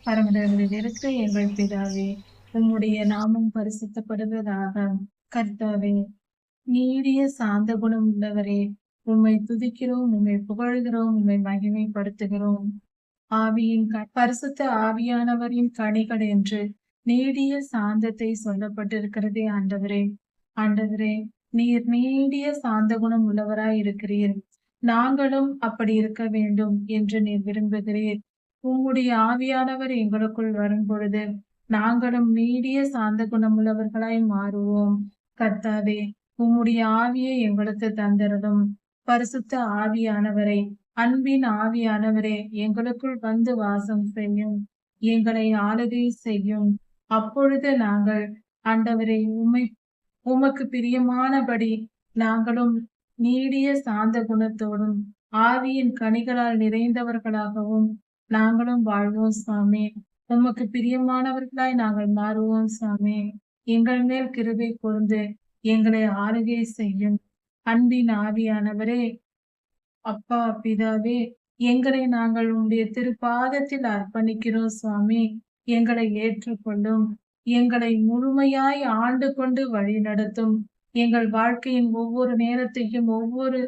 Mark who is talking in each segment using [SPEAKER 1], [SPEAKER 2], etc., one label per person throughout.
[SPEAKER 1] பரமண்டலங்களில் இருக்கிற எங்கள் பிதாவே, உம்முடைய நாமம் பரிசுத்தப்படுவதாக. கர்த்தாவே, நீடிய சாந்த குணம் உள்ளவரே, உம்மை துதிக்கிறோம், உம்மை புகழ்கிறோம், உம்மை மகிமைப்படுத்துகிறோம். பரிசுத்த ஆவியானவரின் கனிகள் என்று நீடிய சாந்தத்தை சொல்லப்பட்டிருக்கிறதே ஆண்டவரே. ஆண்டவரே, நீர் நீடிய சாந்த குணம் உள்ளவராய் இருக்கிறீர். நாங்களும் அப்படி இருக்க வேண்டும் என்று நீர் விரும்புகிறீர். உம்முடைய ஆவியானவர் எங்களுக்குள் வரும் பொழுது நாங்களும் நீடிய சாந்த குணமுள்ளவர்களாய் மாறுவோம். கர்த்தாவே, உம்முடைய ஆவியை எங்களுக்கு தந்திரதும். பரிசுத்த ஆவியானவரை, அன்பின் ஆவியானவரே, எங்களுக்குள் வந்து வாசம் செய்யும், எங்களை ஆளுகை செய்யும். அப்பொழுது நாங்கள் ஆண்டவரை உமக்கு பிரியமானபடி நாங்களும் நீடிய சாந்த குணத்தோடும் ஆவியின் கனிகளால் நிறைந்தவர்களாகவும் நாங்களும் வாழ்வோம் சுவாமி. உமக்கு பிரியமானவர்களாய் நாங்கள் மாறுவோம் சுவாமி. எங்கள் மேல் கிருபை கூர்ந்து எங்களை ஆளுகை செய்யும். அன்பின் ஆவியானவரே, அப்பா பிதாவே, எங்களை நாங்கள் உம்முடைய திருப்பாதத்தில் அர்ப்பணிக்கிறோம் சுவாமி. எங்களை ஏற்றுக்கொள்ளும். எங்களை முழுமையாய் ஆண்டு கொண்டு வழி நடத்தும். எங்கள் வாழ்க்கையின் ஒவ்வொரு நேரத்தையும் ஒவ்வொரு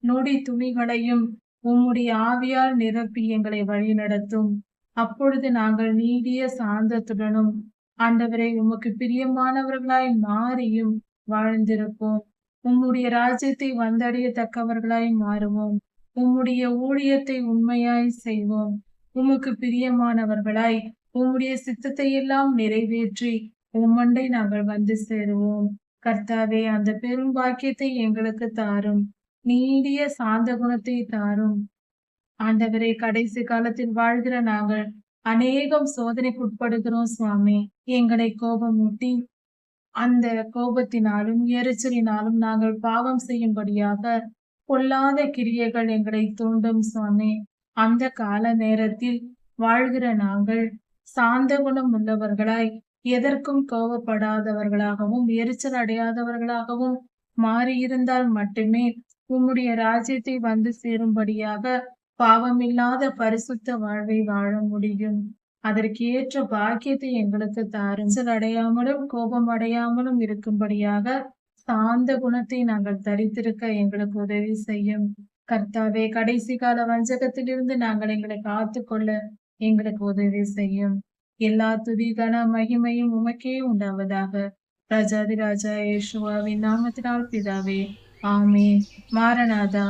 [SPEAKER 1] நொடி துணிகளையும் உம்முடைய ஆவியால் நிரப்பி எங்களை வழி நடத்தும். அப்பொழுது நாங்கள் நீடிய சாந்தத்துடனும் ஆண்டவரை உமக்கு பிரியமானவர்களாய் மாறியும் வாழ்ந்திருப்போம். உம்முடைய ராஜ்யத்தை வந்தடையத்தக்கவர்களாய் மாறுவோம். உம்முடைய ஊழியத்தை உண்மையாய் செய்வோம். உமக்கு பிரியமானவர்களாய் உம்முடைய சித்தத்தை எல்லாம் நிறைவேற்றி உம்மண்டை நாங்கள் வந்து சேருவோம். கர்த்தாவே, அந்த பெரும் பாக்கியத்தை எங்களுக்கு தாரும். நீடிய சாந்த குணத்தை தாரும். ஆண்டவரே, கடைசி காலத்தில் வாழ்கிற நாங்கள் அநேகம் சோதனைக்குட்படுகிறோம் சுவாமி. எங்களை கோபமூட்டி அந்த கோபத்தினாலும் எரிச்சலினாலும் நாங்கள் பாவம் செய்யும்படியாக பொல்லாத கிரியைகள் எங்களை தூண்டும் சுவாமி. அந்த கால நேரத்தில் வாழ்கிற நாங்கள் சாந்த குணம் உள்ளவர்களாய், எதற்கும் கோபப்படாதவர்களாகவும் எரிச்சல் அடையாதவர்களாகவும் மாறியிருந்தால் மட்டுமே உம்முடைய ராஜ்யத்தை வந்து சேரும்படியாக பாவமில்லாத பரிசுத்த வாழ்வை வாழ முடியும். அதற்கு ஏற்ற பாக்கியத்தை எங்களுக்கு தாரும். அடையாமலும் கோபம் அடையாமலும் இருக்கும்படியாக சாந்த குணத்தை நாங்கள் தரித்திருக்க எங்களுக்கு உதவி செய்யும். கர்த்தாவே, கடைசி கால வஞ்சகத்திலிருந்து நாங்கள் எங்களை காத்து கொள்ள எங்களுக்கு உதவி செய்யும். எல்லா துதி கன மகிமையும் உமக்கே உண்டாவதாக. ராஜாதி ராஜா இயேசுவாவின் நாமத்தினால் பிதாவே, ஆமென். மாரநாதா.